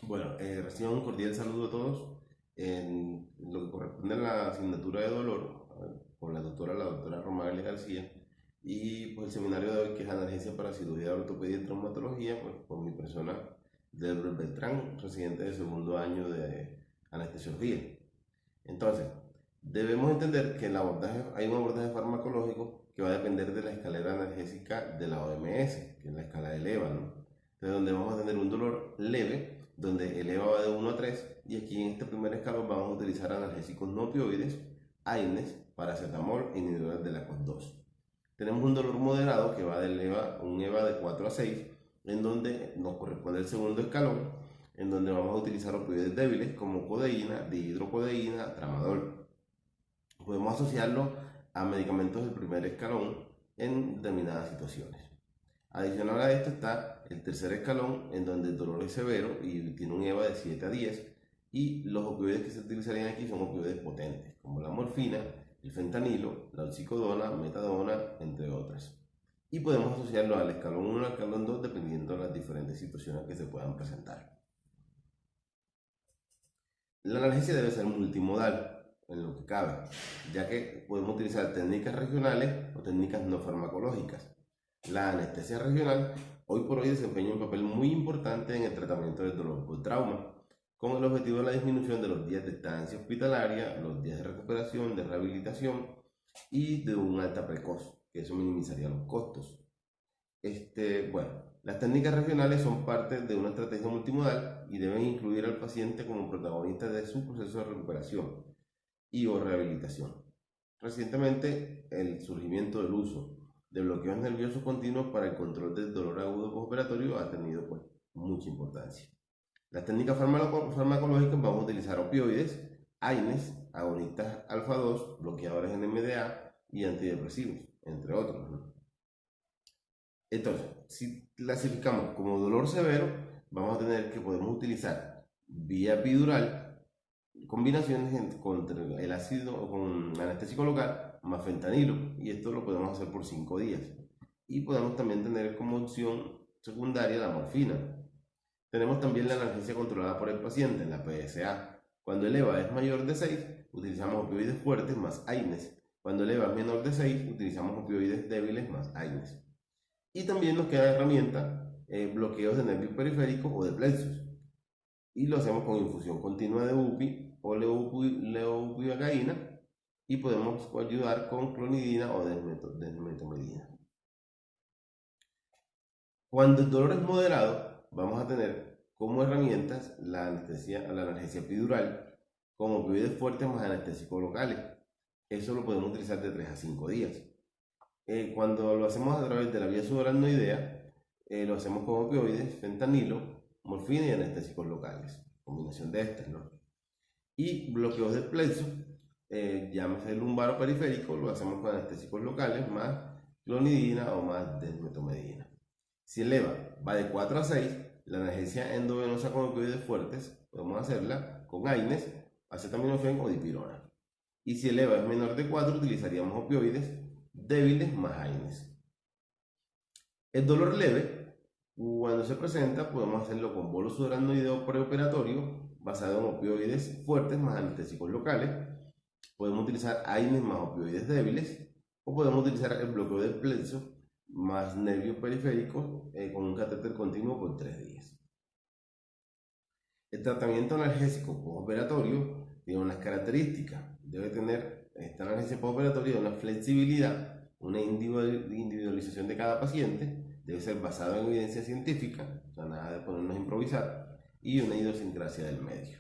Bueno, reciban un cordial saludo a todos. En lo que corresponde a la asignatura de dolor, con la doctora Romalia García, y pues el seminario de hoy, que es analgesia para cirugía de ortopedia y traumatología, pues con mi persona, Delbert Beltrán, residente de segundo año de anestesiología. Entonces, debemos entender que hay un abordaje farmacológico que va a depender de la escalera analgésica de la OMS, que es la escala de EVA, ¿no? Entonces, donde vamos a tener un dolor leve, donde el EVA va de 1 a 3, y aquí en este primer escalón vamos a utilizar analgésicos no opioides, AINES, paracetamol e inhibidores de la COX-2. Tenemos un dolor moderado que va un EVA de 4 a 6, en donde nos corresponde el segundo escalón, en donde vamos a utilizar opioides débiles como codeína, dihidrocodeína, tramadol. Podemos asociarlo a medicamentos del primer escalón en determinadas situaciones. Adicional a esto está el tercer escalón, en donde el dolor es severo y tiene un EVA de 7 a 10, y los opioides que se utilizarían aquí son opioides potentes, como la morfina, el fentanilo, la oxicodona, metadona, entre otras. Y podemos asociarlo al escalón 1 y al escalón 2 dependiendo de las diferentes situaciones que se puedan presentar. La analgesia debe ser multimodal en lo que cabe, ya que podemos utilizar técnicas regionales o técnicas no farmacológicas. La anestesia regional hoy por hoy desempeña un papel muy importante en el tratamiento del dolor por trauma, con el objetivo de la disminución de los días de estancia hospitalaria, los días de recuperación, de rehabilitación y de un alta precoz, que eso minimizaría los costos. Las técnicas regionales son parte de una estrategia multimodal y deben incluir al paciente como protagonista de su proceso de recuperación y o rehabilitación. Recientemente, el surgimiento del uso de bloqueos nerviosos continuos para el control del dolor agudo postoperatorio ha tenido mucha importancia. Las técnicas farmacológicas vamos a utilizar opioides, AINES, agonistas alfa-2, bloqueadores NMDA y antidepresivos, entre otros, ¿no? Entonces, si clasificamos como dolor severo, vamos a tener que podemos utilizar vía epidural, combinaciones con el ácido con anestésico local más fentanilo, y esto lo podemos hacer por 5 días. Y podemos también tener como opción secundaria la morfina. Tenemos también la analgesia controlada por el paciente, la PSA. Cuando el EVA es mayor de 6, utilizamos opioides fuertes más AINES. Cuando el EVA es menor de 6, utilizamos opioides débiles más AINES. Y también nos queda herramienta bloqueos de nervios periféricos o de plexus. Y lo hacemos con infusión continua de UPI o leobupivacaína, y podemos ayudar con clonidina o desmetomidina. Cuando el dolor es moderado, vamos a tener como herramientas la analgesia epidural con opioides fuertes más anestésicos locales. Eso lo podemos utilizar de 3 a 5 días. Cuando lo hacemos a través de la vía subaracnoidea, lo hacemos con opioides, fentanilo, morfina y anestésicos locales, combinación de estas, ¿no? Y bloqueos del plexo, llámese lumbar o periférico, lo hacemos con anestésicos locales más clonidina o más desmetomedina. Si el EVA va de 4 a 6, la analgesia endovenosa con opioides fuertes podemos hacerla con AINES, acetaminofén o dipirona. Y si el EVA es menor de 4, utilizaríamos opioides débiles más AINES. El dolor leve, cuando se presenta, podemos hacerlo con bolus subaracnoideo preoperatorio basado en opioides fuertes más anestésicos locales. Podemos utilizar AINES más opioides débiles, o podemos utilizar el bloqueo del plexo más nervios periféricos con un catéter continuo por 3 días. El tratamiento analgésico postoperatorio tiene unas características. Debe tener esta analgesia postoperatoria una flexibilidad, una individualización de cada paciente, debe ser basado en evidencia científica, o sea, nada de ponernos a improvisar, y una idiosincrasia del medio.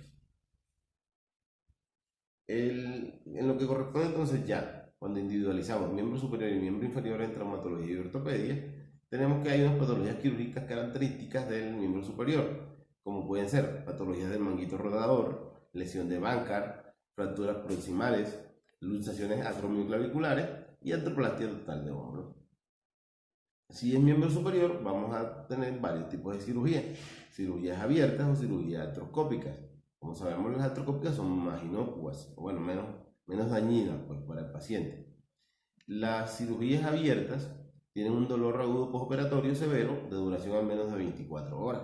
En lo que corresponde entonces ya, cuando individualizamos miembro superior y miembro inferior en traumatología y ortopedia, tenemos que hay unas patologías quirúrgicas características del miembro superior, como pueden ser patologías del manguito rodador, lesión de Bankart, fracturas proximales, luxaciones acromioclaviculares y artroplastia total de hombro. Si es miembro superior, vamos a tener varios tipos de cirugías abiertas o cirugías artroscópicas. Como sabemos, las artroscópicas son más inocuas, o bueno, menos dañinas para el paciente. Las cirugías abiertas tienen un dolor agudo postoperatorio severo de duración al menos de 24 horas.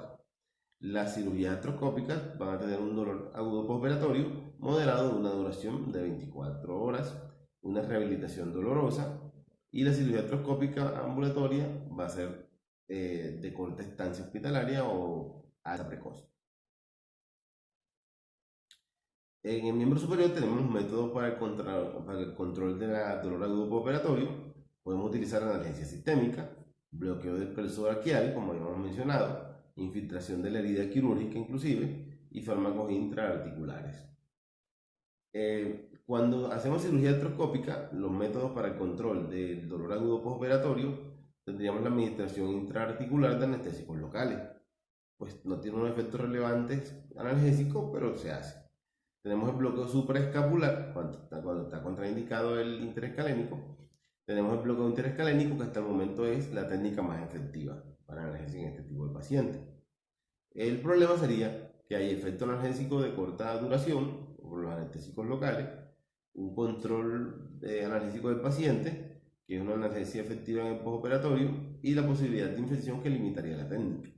Las cirugías artroscópicas van a tener un dolor agudo postoperatorio moderado de una duración de 24 horas, una rehabilitación dolorosa, y la cirugía artroscópica ambulatoria va a ser de corta estancia hospitalaria o alta precoz. En el miembro superior tenemos métodos para el control del dolor agudo postoperatorio. Podemos utilizar analgesia sistémica, bloqueo del plexo braquial, como habíamos mencionado, infiltración de la herida quirúrgica inclusive, y fármacos intraarticulares. Cuando hacemos cirugía artroscópica, los métodos para el control del dolor agudo postoperatorio, tendríamos la administración intraarticular de anestésicos locales. Pues no tiene unos efectos relevantes analgésicos, pero se hace. Tenemos el bloqueo supraescapular, cuando está contraindicado el interescalénico. Tenemos el bloqueo interescalénico, que hasta el momento es la técnica más efectiva para analgesia en este tipo de pacientes. El problema sería que hay efecto analgésico de corta duración, por los anestésicos locales, un control analgésico del paciente, que es una analgesia efectiva en el postoperatorio, y la posibilidad de infección que limitaría la técnica.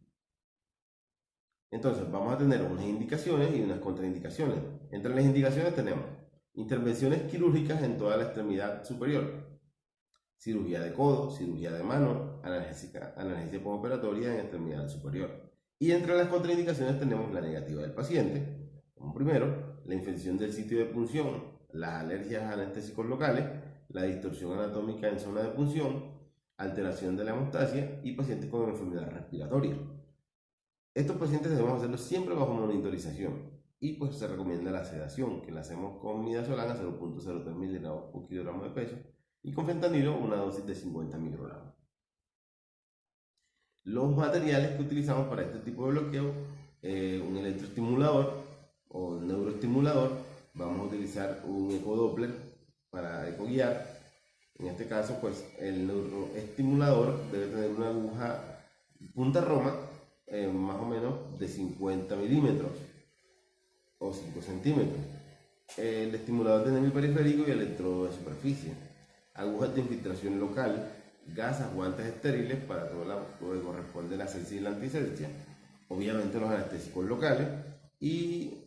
Entonces, vamos a tener unas indicaciones y unas contraindicaciones. Entre las indicaciones tenemos intervenciones quirúrgicas en toda la extremidad superior, cirugía de codo, cirugía de mano, analgesia postoperatoria en extremidad superior. Y entre las contraindicaciones tenemos la negativa del paciente, como primero, la infección del sitio de punción, las alergias a anestésicos locales, la distorsión anatómica en zona de punción, alteración de la hemostasia y pacientes con enfermedad respiratoria. Estos pacientes debemos hacerlo siempre bajo monitorización y pues se recomienda la sedación, que la hacemos con midazolam a 0.03 miligramos por kilogramo de peso y con fentanilo una dosis de 50 microgramos. Los materiales que utilizamos para este tipo de bloqueo, un electroestimulador o neuroestimulador, vamos a utilizar un ecodoppler para ecoguiar. En este caso, pues el neuroestimulador debe tener una aguja punta roma más o menos de 50 milímetros o 5 centímetros. El estimulador de nervio periférico y electrodo de superficie. Agujas de infiltración local, gasas, guantes estériles para todo lo que corresponde a la celsia y la anticelsia. Obviamente los anestésicos locales y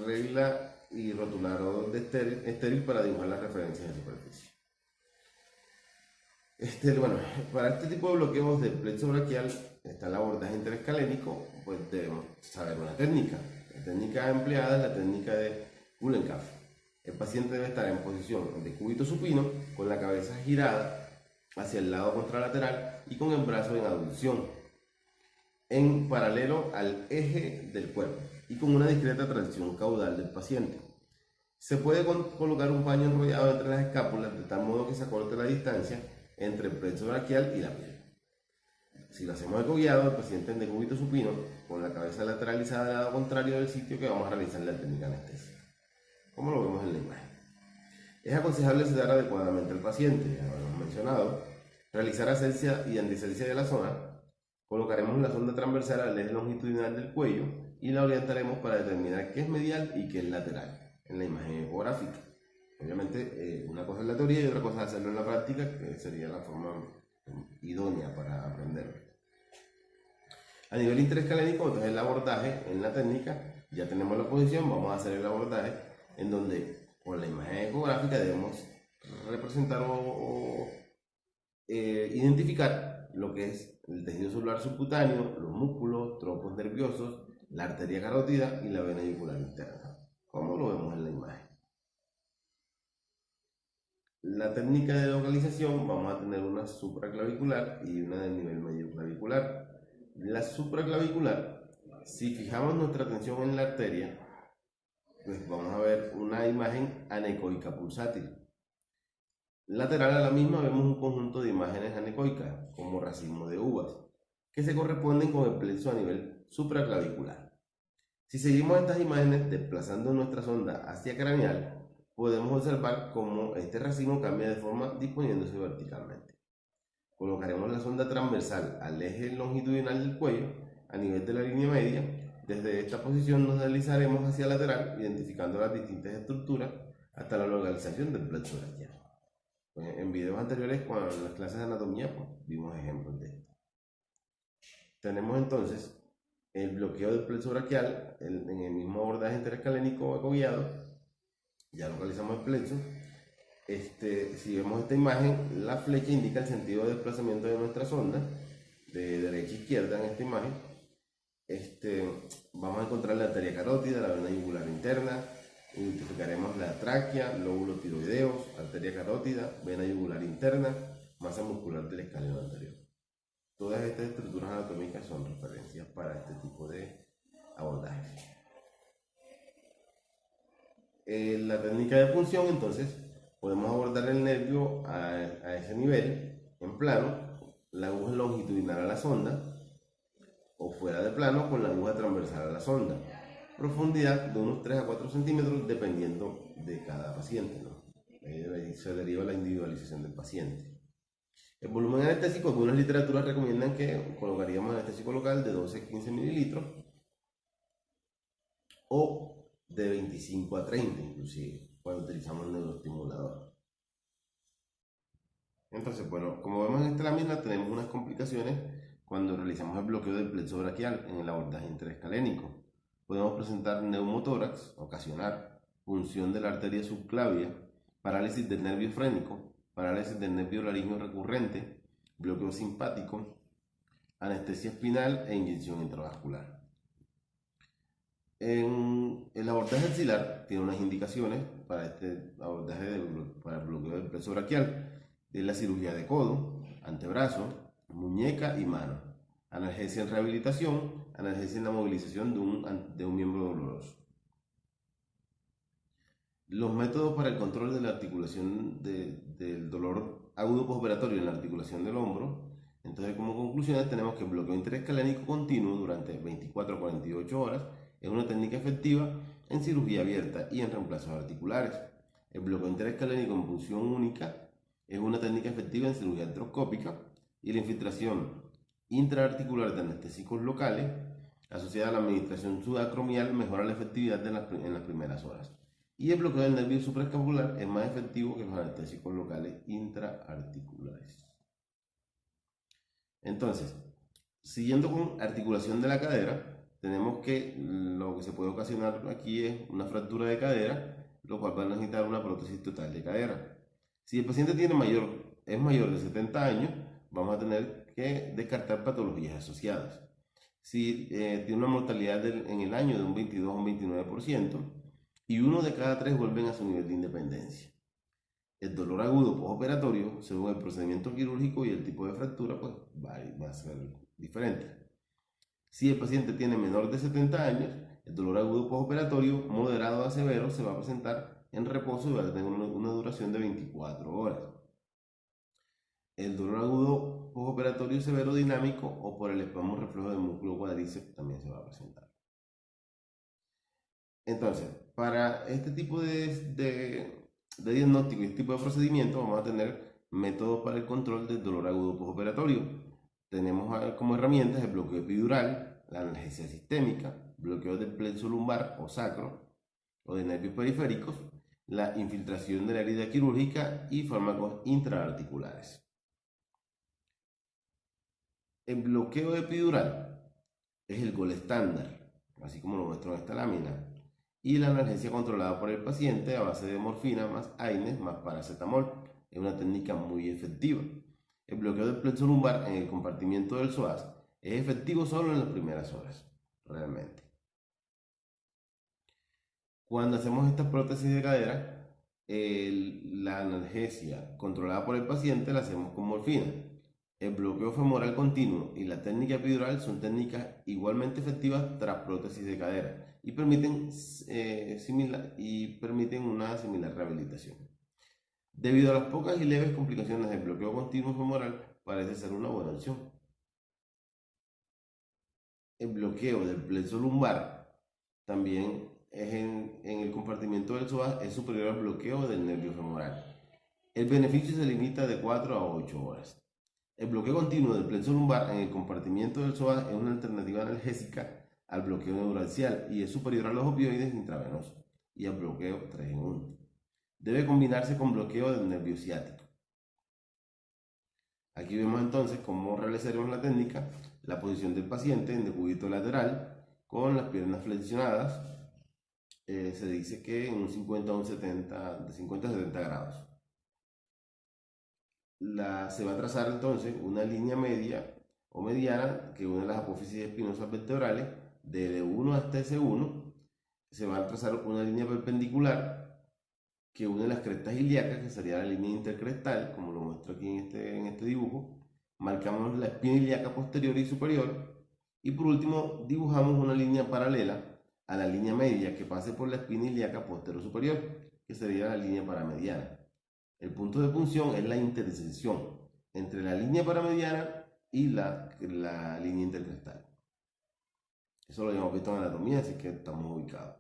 regla y rotulador de estéril para dibujar las referencias de superficie. Bueno, para este tipo de bloqueos del plexo braquial está el abordaje interescalénico, pues debemos saber una técnica. La técnica empleada es la técnica de Uhlenkampf. El paciente debe estar en posición de cúbito supino, con la cabeza girada hacia el lado contralateral y con el brazo en abducción, en paralelo al eje del cuerpo y con una discreta tracción caudal del paciente. Se puede colocar un paño enrollado entre las escápulas de tal modo que se acorte la distancia entre el plexo braquial y la piel. Si lo hacemos ecoguiado, el paciente en decúbito supino, con la cabeza lateralizada al lado contrario del sitio que vamos a realizar la técnica anestesia, como lo vemos en la imagen. Es aconsejable sedar adecuadamente al paciente, ya lo hemos mencionado, realizar asepsia y antisepsia de la zona. Colocaremos la sonda transversal al eje longitudinal del cuello y la orientaremos para determinar qué es medial y qué es lateral en la imagen ecográfica. Obviamente, una cosa es la teoría y otra cosa es hacerlo en la práctica, que sería la forma idónea para aprender. A nivel interescalénico, entonces el abordaje en la técnica, ya tenemos la posición, vamos a hacer el abordaje en donde con la imagen ecográfica debemos representar o identificar lo que es el tejido celular subcutáneo, los músculos, troncos nerviosos, la arteria carótida y la vena yugular interna, como lo vemos en la imagen. La técnica de localización, vamos a tener una supraclavicular y una del nivel medio clavicular. La supraclavicular, si fijamos nuestra atención en la arteria, pues vamos a ver una imagen anecoica pulsátil. Lateral a la misma vemos un conjunto de imágenes anecoicas, como racimo de uvas, que se corresponden con el plexo a nivel supraclavicular. Si seguimos estas imágenes desplazando nuestra sonda hacia craneal, podemos observar cómo este racimo cambia de forma disponiéndose verticalmente. Colocaremos la sonda transversal al eje longitudinal del cuello a nivel de la línea media. Desde esta posición nos deslizaremos hacia lateral, identificando las distintas estructuras hasta la localización del plexo braquial. En videos anteriores, cuando en las clases de anatomía, pues, vimos ejemplos de esto. Tenemos entonces el bloqueo del plexo braquial en el mismo abordaje interescalénico ecoguiado. Ya localizamos el plexo. Si vemos esta imagen, la flecha indica el sentido de desplazamiento de nuestra sonda, de derecha a izquierda en esta imagen. Vamos a encontrar la arteria carótida, la vena yugular interna, identificaremos la tráquea, lóbulos tiroideos, arteria carótida, vena yugular interna, masa muscular del escaleno anterior. Todas estas estructuras anatómicas son referencias para este tipo de abordajes. La técnica de punción, entonces, podemos abordar el nervio a ese nivel, en plano, la aguja longitudinal a la sonda, o fuera de plano con la aguja transversal a la sonda. Profundidad de unos 3 a 4 centímetros dependiendo de cada paciente, ¿no? Ahí se deriva la individualización del paciente. El volumen anestésico, algunas literaturas recomiendan que colocaríamos anestésico local de 12 a 15 mililitros o de 25 a 30 inclusive cuando utilizamos el neuroestimulador. Entonces, bueno, como vemos en esta lámina tenemos unas complicaciones cuando realizamos el bloqueo del plexo braquial en el abordaje interescalénico. Podemos presentar neumotórax, ocasionar punción de la arteria subclavia, parálisis del nervio frénico, parálisis del nervio laríngeo recurrente, bloqueo simpático, anestesia espinal e inyección intravascular. En el abordaje axilar tiene unas indicaciones para este abordaje para el bloqueo del plexo braquial. Es la cirugía de codo, antebrazo, muñeca y mano. Analgesia en rehabilitación, analgesia en la movilización de un miembro doloroso. Los métodos para el control de la articulación del dolor agudo postoperatorio en la articulación del hombro. Entonces, como conclusiones, tenemos que el bloqueo interescalénico continuo durante 24 a 48 horas es una técnica efectiva en cirugía abierta y en reemplazos articulares. El bloqueo interescalénico en punción única es una técnica efectiva en cirugía artroscópica y la infiltración intraarticular de anestésicos locales asociada a la administración subacromial mejora la efectividad en las primeras horas. Y el bloqueo del nervio supraescapular es más efectivo que los anestésicos locales intraarticulares. Entonces, siguiendo con articulación de la cadera, tenemos que lo que se puede ocasionar aquí es una fractura de cadera, lo cual va a necesitar una prótesis total de cadera. Si el paciente es mayor de 70 años, vamos a tener que descartar patologías asociadas. Si tiene una mortalidad en el año de un 22 o un 29%, y 1 de cada 3 vuelven a su nivel de independencia. El dolor agudo postoperatorio, según el procedimiento quirúrgico y el tipo de fractura, pues va a ser diferente. Si el paciente tiene menor de 70 años, el dolor agudo postoperatorio moderado a severo se va a presentar en reposo y va a tener una duración de 24 horas. El dolor agudo postoperatorio severo dinámico o por el espasmo reflejo del músculo cuádriceps también se va a presentar. Entonces, para este tipo de diagnóstico y este tipo de procedimiento vamos a tener métodos para el control del dolor agudo postoperatorio. Tenemos como herramientas el bloqueo epidural, la analgesia sistémica, bloqueo del plexo lumbar o sacro o de nervios periféricos, la infiltración de la herida quirúrgica y fármacos intraarticulares. El bloqueo epidural es el gol estándar, así como lo muestro en esta lámina, y la analgesia controlada por el paciente a base de morfina más AINES más paracetamol. Es una técnica muy efectiva. El bloqueo del plexo lumbar en el compartimiento del psoas es efectivo solo en las primeras horas, realmente. Cuando hacemos estas prótesis de cadera, la analgesia controlada por el paciente la hacemos con morfina. El bloqueo femoral continuo y la técnica epidural son técnicas igualmente efectivas tras prótesis de cadera y permiten una similar rehabilitación. Debido a las pocas y leves complicaciones del bloqueo continuo femoral, parece ser una buena opción. El bloqueo del plexo lumbar también en el compartimiento del psoas es superior al bloqueo del nervio femoral. El beneficio se limita de 4 a 8 horas. El bloqueo continuo del plexo lumbar en el compartimiento del psoas es una alternativa analgésica al bloqueo neuraxial y es superior a los opioides intravenosos y al bloqueo 3 en 1. Debe combinarse con bloqueo del nervio ciático. Aquí vemos entonces cómo realizaremos la técnica. la posición del paciente en decúbito lateral con las piernas flexionadas. Se dice que en un 50 a un 70, de 50 a 70 grados. Se va a trazar entonces una línea media o mediana que une las apófisis espinosas vertebrales de D1 hasta S1. Se va a trazar una línea perpendicular que une las crestas ilíacas, que sería la línea intercrestal, como lo muestro aquí en este dibujo. Marcamos la espina ilíaca posterior y superior. Y por último, dibujamos una línea paralela a la línea media que pase por la espina ilíaca posterior superior, que sería la línea paramediana. El punto de punción es la intersección entre la línea paramediana y la línea intercrestal. Eso lo habíamos visto en anatomía, así que estamos ubicados.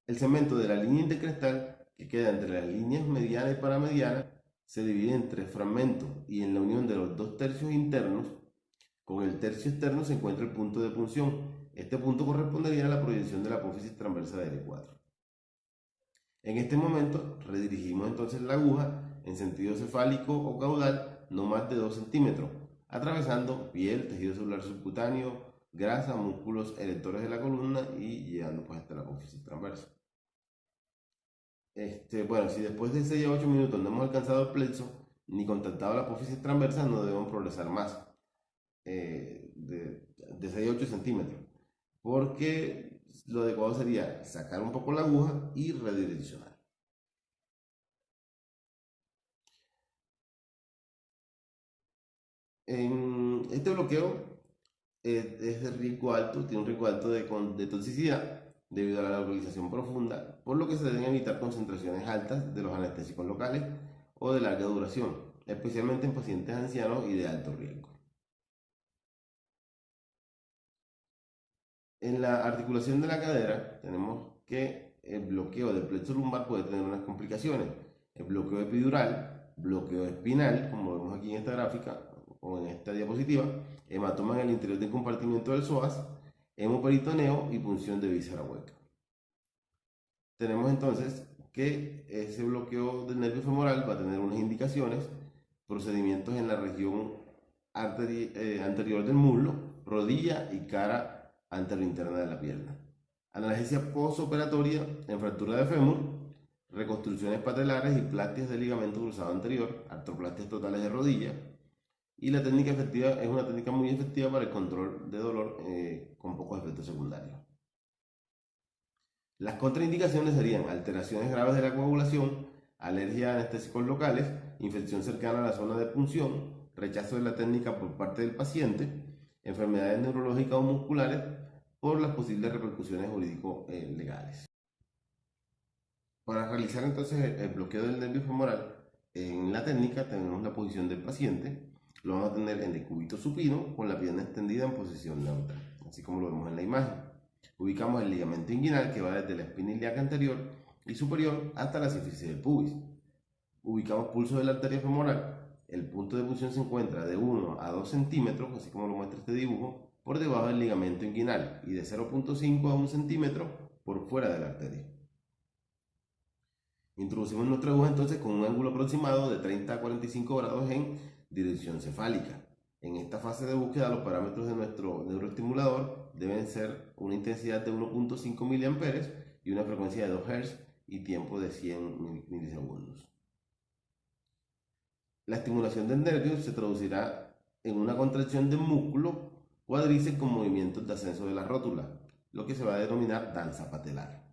El segmento de la línea intercrestal, que queda entre las líneas mediana y paramediana, se divide en 3 fragmentos y en la unión de los 2 tercios internos con el tercio externo se encuentra el punto de punción. Este punto correspondería a la proyección de la apófisis transversa de L4. En este momento redirigimos entonces la aguja en sentido cefálico o caudal no más de 2 centímetros, atravesando piel, tejido celular subcutáneo, grasa, músculos erectores de la columna y llegando pues hasta la apófisis transversa. Bueno, si después de 6 a 8 minutos no hemos alcanzado el plexo ni contactado la apófisis transversa, no debemos progresar más de 6 a 8 centímetros, porque lo adecuado sería sacar un poco la aguja y redireccionar. En este bloqueo es de riesgo alto, tiene un riesgo alto de toxicidad debido a la localización profunda, por lo que se deben evitar concentraciones altas de los anestésicos locales o de larga duración, especialmente en pacientes ancianos y de alto riesgo. En la articulación de la cadera tenemos que el bloqueo del plexo lumbar puede tener unas complicaciones. El bloqueo epidural, bloqueo espinal, como vemos aquí en esta gráfica o en esta diapositiva, hematoma en el interior del compartimiento del psoas, hemoperitoneo y punción de víscera hueca. Tenemos entonces que ese bloqueo del nervio femoral va a tener unas indicaciones, procedimientos en la región anterior del muslo, rodilla y cara anterointerna de la pierna. Analgesia postoperatoria en fractura de fémur, reconstrucciones patelares y plastias de ligamento cruzado anterior, artroplastias totales de rodilla. Y la técnica efectiva es una técnica muy efectiva para el control de dolor con pocos efectos secundarios. Las contraindicaciones serían alteraciones graves de la coagulación, alergia a anestésicos locales, infección cercana a la zona de punción, rechazo de la técnica por parte del paciente, enfermedades neurológicas o musculares por las posibles repercusiones jurídico-legales. Para realizar entonces el bloqueo del nervio femoral, en la técnica tenemos la posición del paciente, lo vamos a tener en decúbito supino con la pierna extendida en posición neutra, así como lo vemos en la imagen. Ubicamos el ligamento inguinal que va desde la espina ilíaca anterior y superior hasta la sínfisis del pubis. Ubicamos pulso de la arteria femoral. El punto de punción se encuentra de 1 a 2 centímetros, así como lo muestra este dibujo, por debajo del ligamento inguinal y de 0.5 a 1 centímetro por fuera de la arteria. Introducimos nuestra aguja entonces con un ángulo aproximado de 30 a 45 grados en dirección cefálica. En esta fase de búsqueda, los parámetros de nuestro neuroestimulador deben ser una intensidad de 1.5 mA y una frecuencia de 2 Hz y tiempo de 100 milisegundos. La estimulación del nervio se traducirá en una contracción del músculo cuádriceps con movimientos de ascenso de la rótula, lo que se va a denominar danza patelar.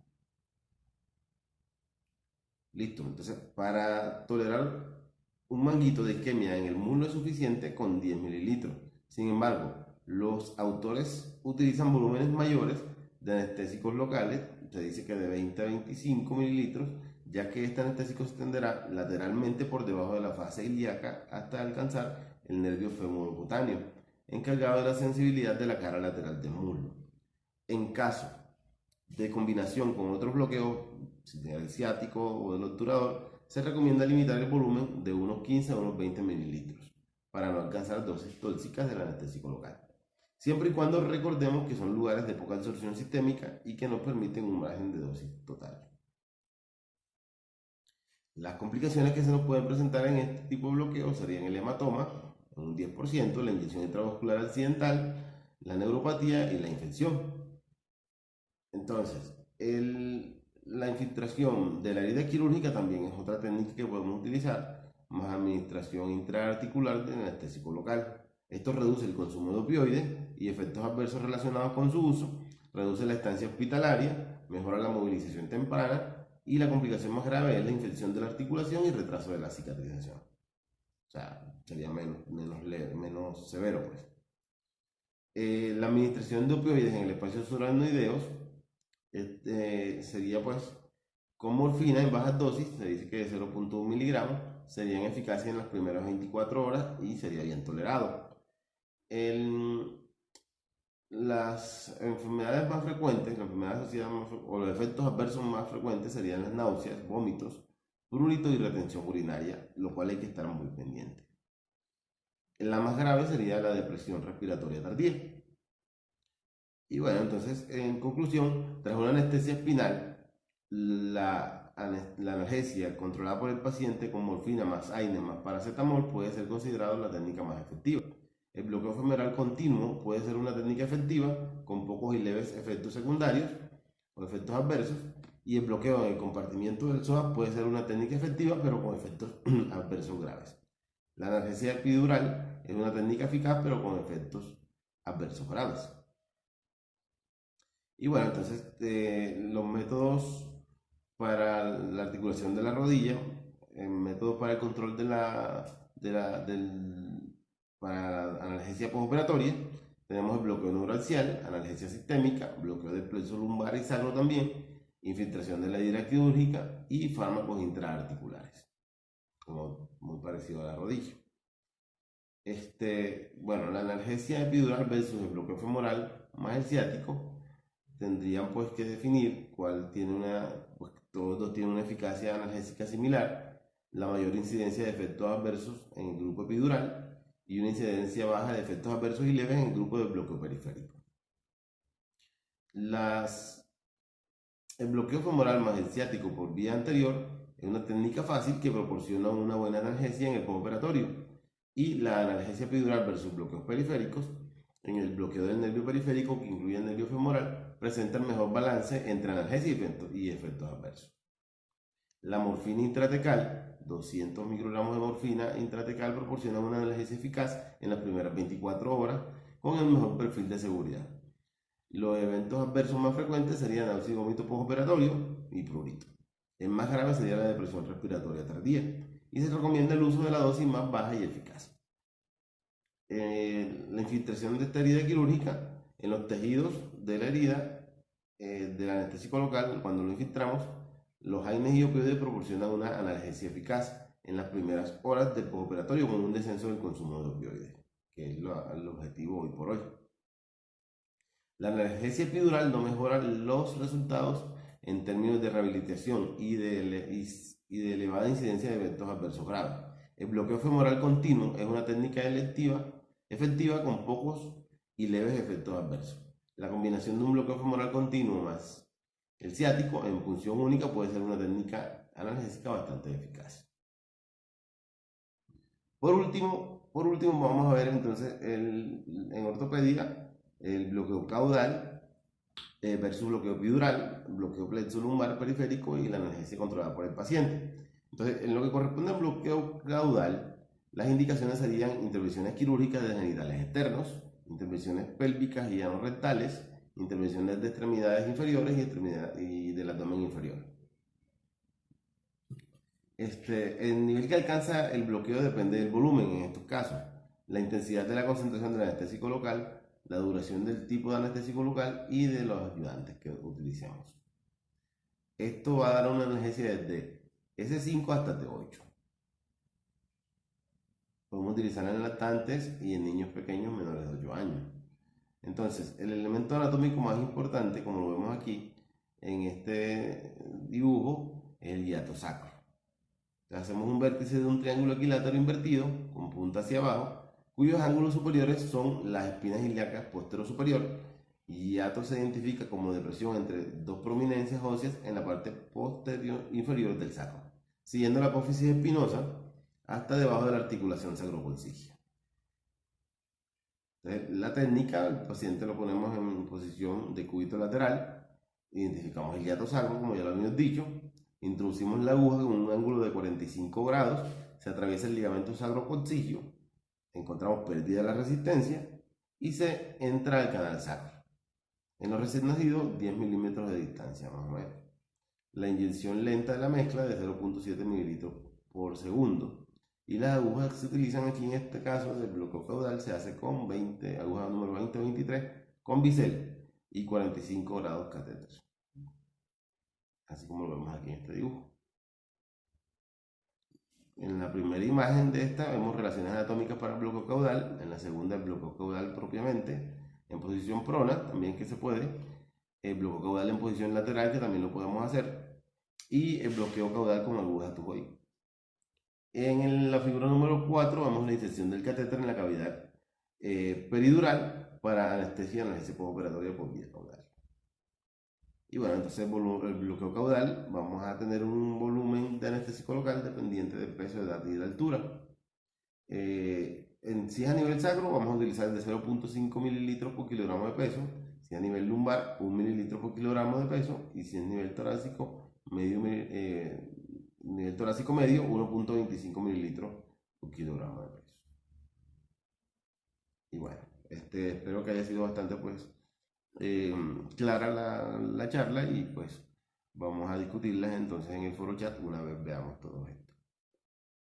Listo, entonces para tolerar un manguito de isquemia en el muslo es suficiente con 10 mililitros. Sin embargo, los autores utilizan volúmenes mayores de anestésicos locales, se dice que de 20 a 25 mililitros, ya que este anestésico se extenderá lateralmente por debajo de la fase ilíaca hasta alcanzar el nervio femorocutáneo, encargado de la sensibilidad de la cara lateral del muslo. En caso de combinación con otros bloqueos, el ciático o del obturador, se recomienda limitar el volumen de unos 15 a unos 20 mililitros para no alcanzar dosis tóxicas del anestésico local, siempre y cuando recordemos que son lugares de poca absorción sistémica y que nos permiten un margen de dosis total. Las complicaciones que se nos pueden presentar en este tipo de bloqueo serían el hematoma, en un 10%, la inyección intravascular accidental, la neuropatía y la infección. Entonces, la infiltración de la herida quirúrgica también es otra técnica que podemos utilizar, más administración intraarticular de anestésico local. Esto reduce el consumo de opioides y efectos adversos relacionados con su uso, reduce la estancia hospitalaria, mejora la movilización temprana y la complicación más grave es la infección de la articulación y retraso de la cicatrización. O sea, sería menos severo, pues. La administración de opioides en el espacio subaracnoideos sería pues con morfina en bajas dosis, se dice que de 0.1 miligramos, serían eficaces en las primeras 24 horas y sería bien tolerado. Las enfermedades más frecuentes, las enfermedades asociadas o los efectos adversos más frecuentes serían las náuseas, vómitos, prurito y retención urinaria, lo cual hay que estar muy pendiente. La más grave sería la depresión respiratoria tardía. Y bueno, entonces, en conclusión, tras una anestesia espinal, la analgesia controlada por el paciente con morfina más AINE más paracetamol puede ser considerado la técnica más efectiva. El bloqueo femoral continuo puede ser una técnica efectiva con pocos y leves efectos secundarios o efectos adversos, y el bloqueo en el compartimiento del psoas puede ser una técnica efectiva pero con efectos adversos graves. La analgesia epidural es una técnica eficaz pero con efectos adversos graves. Y bueno, entonces los métodos para la articulación de la rodilla, métodos para el control para la analgesia postoperatoria, tenemos el bloqueo neuroaxial, analgesia sistémica, bloqueo del plexo lumbar y sacro también, infiltración de la herida quirúrgica y fármacos intraarticulares, como muy parecido a la rodilla. Bueno, la analgesia epidural versus el bloqueo femoral más el ciático tendrían pues que definir cuál tiene pues todos dos tienen una eficacia analgésica similar, la mayor incidencia de efectos adversos en el grupo epidural y una incidencia baja de efectos adversos y leves en el grupo de bloqueo periférico. El bloqueo femoral más el ciático por vía anterior es una técnica fácil que proporciona una buena analgesia en el postoperatorio, y la analgesia epidural versus bloqueos periféricos en el bloqueo del nervio periférico, que incluye el nervio femoral, presenta el mejor balance entre analgesia y efectos adversos. La morfina intratecal, 200 microgramos de morfina intratecal, proporciona una analgesia eficaz en las primeras 24 horas con el mejor perfil de seguridad. Los eventos adversos más frecuentes serían náusea y vómito postoperatorio y prurito. El más grave sería la depresión respiratoria tardía y se recomienda el uso de la dosis más baja y eficaz. La infiltración de esta herida quirúrgica en los tejidos de la herida del anestésico local, cuando lo infiltramos, los AINES y opioides proporcionan una analgesia eficaz en las primeras horas del postoperatorio con un descenso del consumo de opioides, que es el objetivo hoy por hoy. La analgesia epidural no mejora los resultados en términos de rehabilitación y de elevada incidencia de eventos adversos graves. El bloqueo femoral continuo es una técnica efectiva con pocos y leves efectos adversos. La combinación de un bloqueo femoral continuo más el ciático en punción única puede ser una técnica analgésica bastante eficaz. Por último vamos a ver entonces en ortopedia el bloqueo caudal versus bloqueo epidural, bloqueo plexo lumbar periférico y la analgesia controlada por el paciente. Entonces, en lo que corresponde al bloqueo caudal, las indicaciones serían intervenciones quirúrgicas de genitales externos, intervenciones pélvicas y anorrectales, intervenciones de extremidades inferiores y del abdomen inferior. El nivel que alcanza el bloqueo depende del volumen en estos casos, la intensidad de la concentración del anestésico local, la duración del tipo de anestésico local y de los ayudantes que utilicemos. Esto va a dar una analgesia desde S5 hasta T8. Podemos utilizarla en lactantes y en niños pequeños menores de 8 años. Entonces, el elemento anatómico más importante, como lo vemos aquí en este dibujo, es el hiato sacro. Entonces, hacemos un vértice de un triángulo equilátero invertido con punta hacia abajo, cuyos ángulos superiores son las espinas ilíacas postero superior, y hiato se identifica como depresión entre dos prominencias óseas en la parte posterior inferior del sacro, siguiendo la apófisis espinosa hasta debajo de la articulación sacrocolcigia. Entonces, la técnica, el paciente lo ponemos en posición de cúbito lateral, identificamos el hiato sacro, como ya lo habíamos dicho, introducimos la aguja con un ángulo de 45 grados, se atraviesa el ligamento sacrococcigio, encontramos pérdida de la resistencia y se entra al canal sacro. En los recién nacidos, 10 milímetros de distancia más o menos. La inyección lenta de la mezcla de 0.7 mililitros por segundo. Y las agujas que se utilizan aquí en este caso del bloqueo caudal se hace con aguja número 20-23 con bisel y 45 grados catéter. Así como lo vemos aquí en este dibujo. En la primera imagen de esta vemos relaciones anatómicas para el bloqueo caudal, en la segunda el bloqueo caudal propiamente, en posición prona también que se puede, el bloqueo caudal en posición lateral que también lo podemos hacer, y el bloqueo caudal con agujas tujoy. En la figura número 4 vemos la inserción del catéter en la cavidad peridural para anestesia y analgesia postoperatoria por vía caudal. Y bueno, entonces el bloqueo caudal, vamos a tener un volumen de anestésico local dependiente del peso, edad y de la altura. Si es a nivel sacro, vamos a utilizar de 0.5 mililitros por kilogramo de peso. Si es a nivel lumbar, 1 mililitro por kilogramo de peso. Y si es nivel torácico, nivel torácico medio, 1.25 mililitros por kilogramo de peso. Y bueno, espero que haya sido bastante pues clara la charla y pues vamos a discutirlas entonces en el foro chat una vez veamos todo esto.